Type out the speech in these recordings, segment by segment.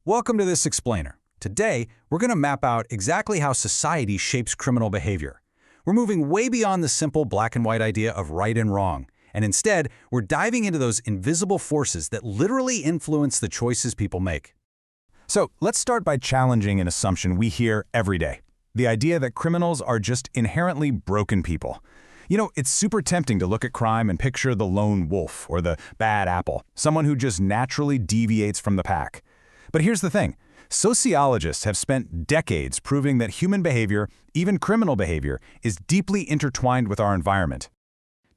Welcome to this explainer. Today, we're going to map out exactly how society shapes criminal behavior. We're moving way beyond the simple black and white idea of right and wrong, and instead, we're diving into those invisible forces that literally influence the choices people make. So let's start by challenging an assumption we hear every day. The idea that criminals are just inherently broken people. You know, it's super tempting to look at crime and picture the lone wolf or the bad apple, someone who just naturally deviates from the pack. But here's the thing. Sociologists have spent decades proving that human behavior, even criminal behavior, is deeply intertwined with our environment.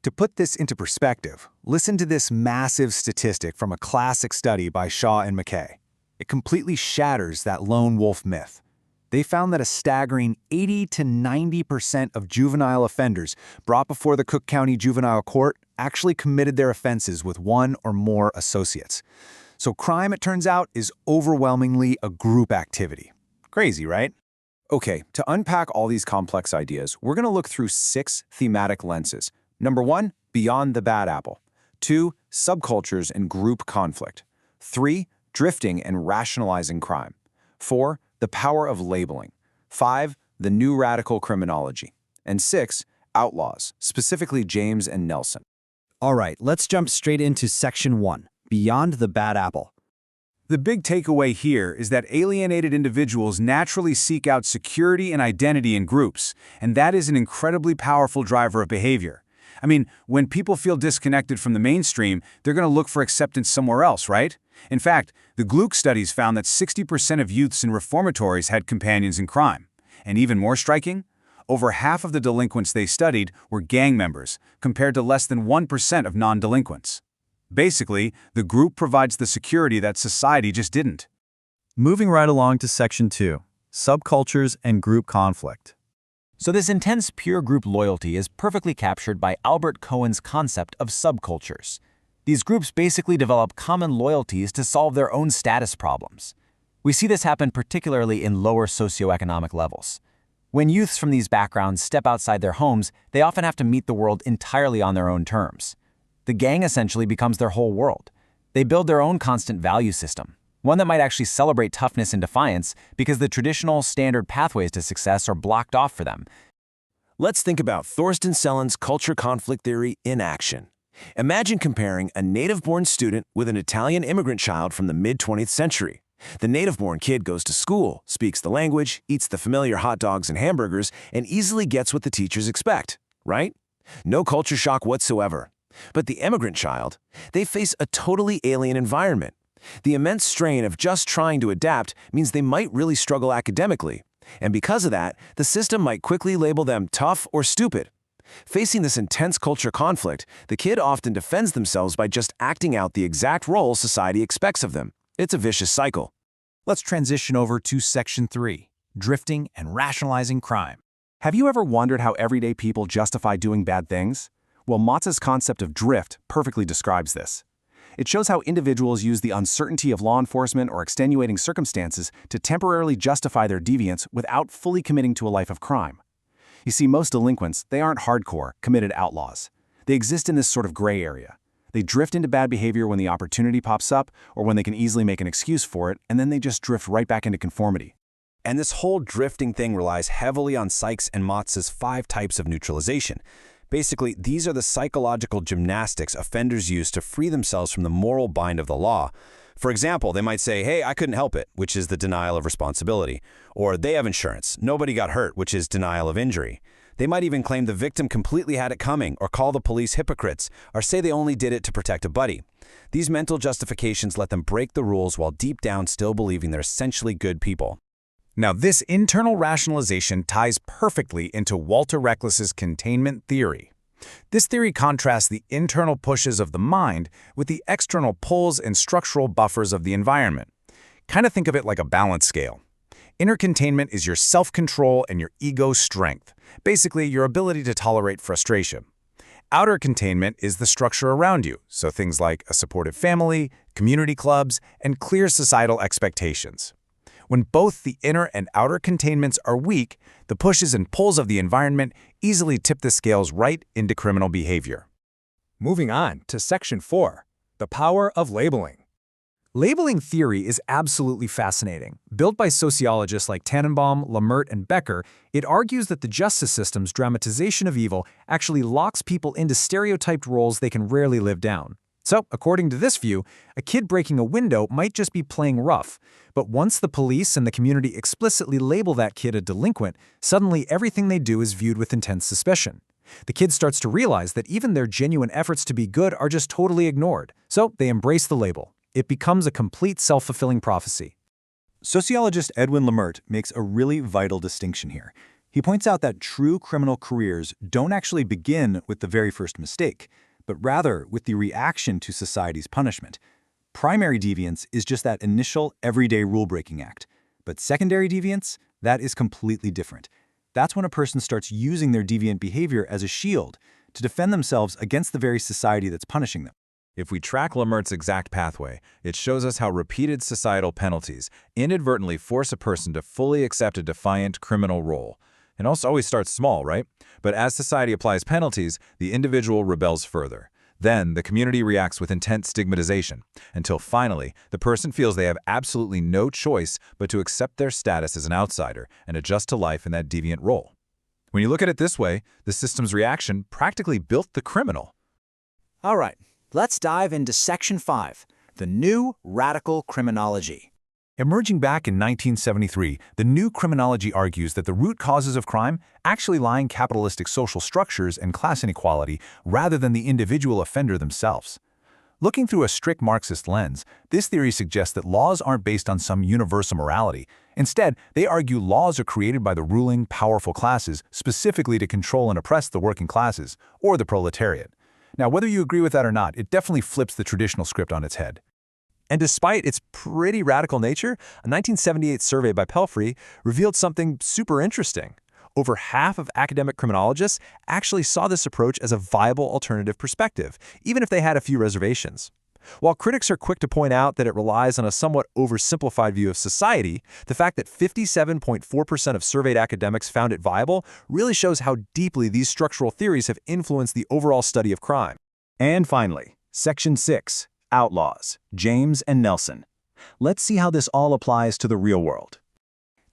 To put this into perspective, listen to this massive statistic from a classic study by Shaw and McKay. It completely shatters that lone wolf myth. They found that a staggering 80 to 90% of juvenile offenders brought before the Cook County Juvenile Court actually committed their offenses with one or more associates. So crime, it turns out, is overwhelmingly a group activity. Crazy, right? Okay, to unpack all these complex ideas, we're going to look through 6 thematic lenses. Number 1, beyond the bad apple. 2, subcultures and group conflict. 3, drifting and rationalizing crime. 4, the power of labeling. 5, the new radical criminology. And 6, outlaws, specifically James and Nelson. All right, let's jump straight into Section 1. Beyond the bad apple. The big takeaway here is that alienated individuals naturally seek out security and identity in groups, and that is an incredibly powerful driver of behavior. I mean, when people feel disconnected from the mainstream, they're going to look for acceptance somewhere else, right? In fact, the Gluck studies found that 60% of youths in reformatories had companions in crime. And even more striking, over half of the delinquents they studied were gang members, compared to less than 1% of non-delinquents. Basically, the group provides the security that society just didn't. Moving right along to Section 2, subcultures and group conflict. So this intense peer group loyalty is perfectly captured by Albert Cohen's concept of subcultures. These groups basically develop common loyalties to solve their own status problems. We see this happen particularly in lower socioeconomic levels. When youths from these backgrounds step outside their homes, they often have to meet the world entirely on their own terms. The gang essentially becomes their whole world. They build their own constant value system, one that might actually celebrate toughness and defiance because the traditional standard pathways to success are blocked off for them. Let's think about Thorsten Sellen's culture conflict theory in action. Imagine comparing a native-born student with an Italian immigrant child from the mid-20th century. The native-born kid goes to school, speaks the language, eats the familiar hot dogs and hamburgers, and easily gets what the teachers expect, right? No culture shock whatsoever. But the immigrant child, they face a totally alien environment. The immense strain of just trying to adapt means they might really struggle academically. And because of that, the system might quickly label them tough or stupid. Facing this intense culture conflict, the kid often defends themselves by just acting out the exact role society expects of them. It's a vicious cycle. Let's transition over to Section 3, drifting and rationalizing crime. Have you ever wondered how everyday people justify doing bad things? Well, Motz's concept of drift perfectly describes this. It shows how individuals use the uncertainty of law enforcement or extenuating circumstances to temporarily justify their deviance without fully committing to a life of crime. You see, most delinquents, they aren't hardcore, committed outlaws. They exist in this sort of gray area. They drift into bad behavior when the opportunity pops up or when they can easily make an excuse for it, and then they just drift right back into conformity. And this whole drifting thing relies heavily on Sykes and Motz's 5 types of neutralization. Basically, these are the psychological gymnastics offenders use to free themselves from the moral bind of the law. For example, they might say, hey, I couldn't help it, which is the denial of responsibility. Or they have insurance, nobody got hurt, which is denial of injury. They might even claim the victim completely had it coming, or call the police hypocrites, or say they only did it to protect a buddy. These mental justifications let them break the rules while deep down still believing they're essentially good people. Now, this internal rationalization ties perfectly into Walter Reckless's containment theory. This theory contrasts the internal pushes of the mind with the external pulls and structural buffers of the environment. Kind of think of it like a balance scale. Inner containment is your self-control and your ego strength, basically your ability to tolerate frustration. Outer containment is the structure around you, so things like a supportive family, community clubs, and clear societal expectations. When both the inner and outer containments are weak, the pushes and pulls of the environment easily tip the scales right into criminal behavior. Moving on to Section 4, the power of labeling. Labeling theory is absolutely fascinating. Built by sociologists like Tannenbaum, Lamert, and Becker, it argues that the justice system's dramatization of evil actually locks people into stereotyped roles they can rarely live down. So, according to this view, a kid breaking a window might just be playing rough. But once the police and the community explicitly label that kid a delinquent, suddenly everything they do is viewed with intense suspicion. The kid starts to realize that even their genuine efforts to be good are just totally ignored. So, they embrace the label. It becomes a complete self-fulfilling prophecy. Sociologist Edwin Lamert makes a really vital distinction here. He points out that true criminal careers don't actually begin with the very first mistake, but rather with the reaction to society's punishment. Primary deviance is just that initial, everyday rule-breaking act. But secondary deviance, that is completely different. That's when a person starts using their deviant behavior as a shield to defend themselves against the very society that's punishing them. If we track Lamert's exact pathway, it shows us how repeated societal penalties inadvertently force a person to fully accept a defiant criminal role. It also always starts small, right? But as society applies penalties, the individual rebels further. Then, the community reacts with intense stigmatization, until finally, the person feels they have absolutely no choice but to accept their status as an outsider and adjust to life in that deviant role. When you look at it this way, the system's reaction practically built the criminal. All right, let's dive into Section 5, the new radical criminology. Emerging back in 1973, the new criminology argues that the root causes of crime actually lie in capitalistic social structures and class inequality rather than the individual offender themselves. Looking through a strict Marxist lens, this theory suggests that laws aren't based on some universal morality. Instead, they argue laws are created by the ruling, powerful classes specifically to control and oppress the working classes, or the proletariat. Now, whether you agree with that or not, it definitely flips the traditional script on its head. And despite its pretty radical nature, a 1978 survey by Pelfrey revealed something super interesting. Over half of academic criminologists actually saw this approach as a viable alternative perspective, even if they had a few reservations. While critics are quick to point out that it relies on a somewhat oversimplified view of society, the fact that 57.4% of surveyed academics found it viable really shows how deeply these structural theories have influenced the overall study of crime. And finally, Section 6. Outlaws, James and Nelson. Let's see how this all applies to the real world.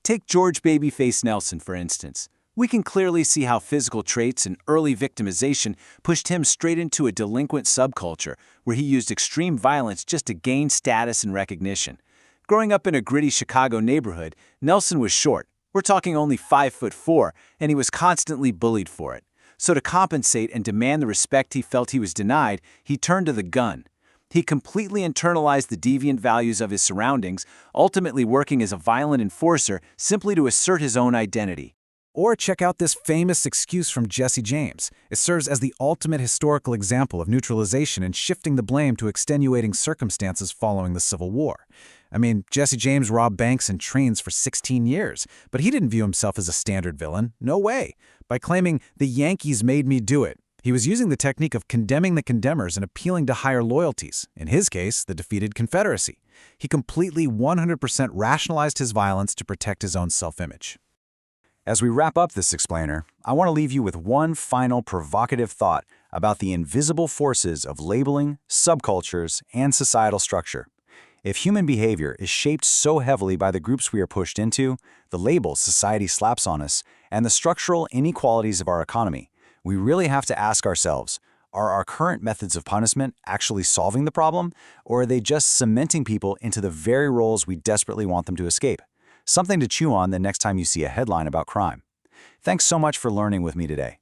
Take George Babyface Nelson, for instance. We can clearly see how physical traits and early victimization pushed him straight into a delinquent subculture where he used extreme violence just to gain status and recognition. Growing up in a gritty Chicago neighborhood, Nelson was short. We're talking only 5'4", and he was constantly bullied for it. So to compensate and demand the respect he felt he was denied, he turned to the gun. He completely internalized the deviant values of his surroundings, ultimately working as a violent enforcer simply to assert his own identity. Or check out this famous excuse from Jesse James. It serves as the ultimate historical example of neutralization and shifting the blame to extenuating circumstances following the Civil War. I mean, Jesse James robbed banks and trains for 16 years, but he didn't view himself as a standard villain. No way. By claiming, "the Yankees made me do it," he was using the technique of condemning the condemners and appealing to higher loyalties, in his case, the defeated Confederacy. He completely 100% rationalized his violence to protect his own self-image. As we wrap up this explainer, I want to leave you with one final provocative thought about the invisible forces of labeling, subcultures, and societal structure. If human behavior is shaped so heavily by the groups we are pushed into, the labels society slaps on us, and the structural inequalities of our economy, we really have to ask ourselves, are our current methods of punishment actually solving the problem, or are they just cementing people into the very roles we desperately want them to escape? Something to chew on the next time you see a headline about crime. Thanks so much for learning with me today.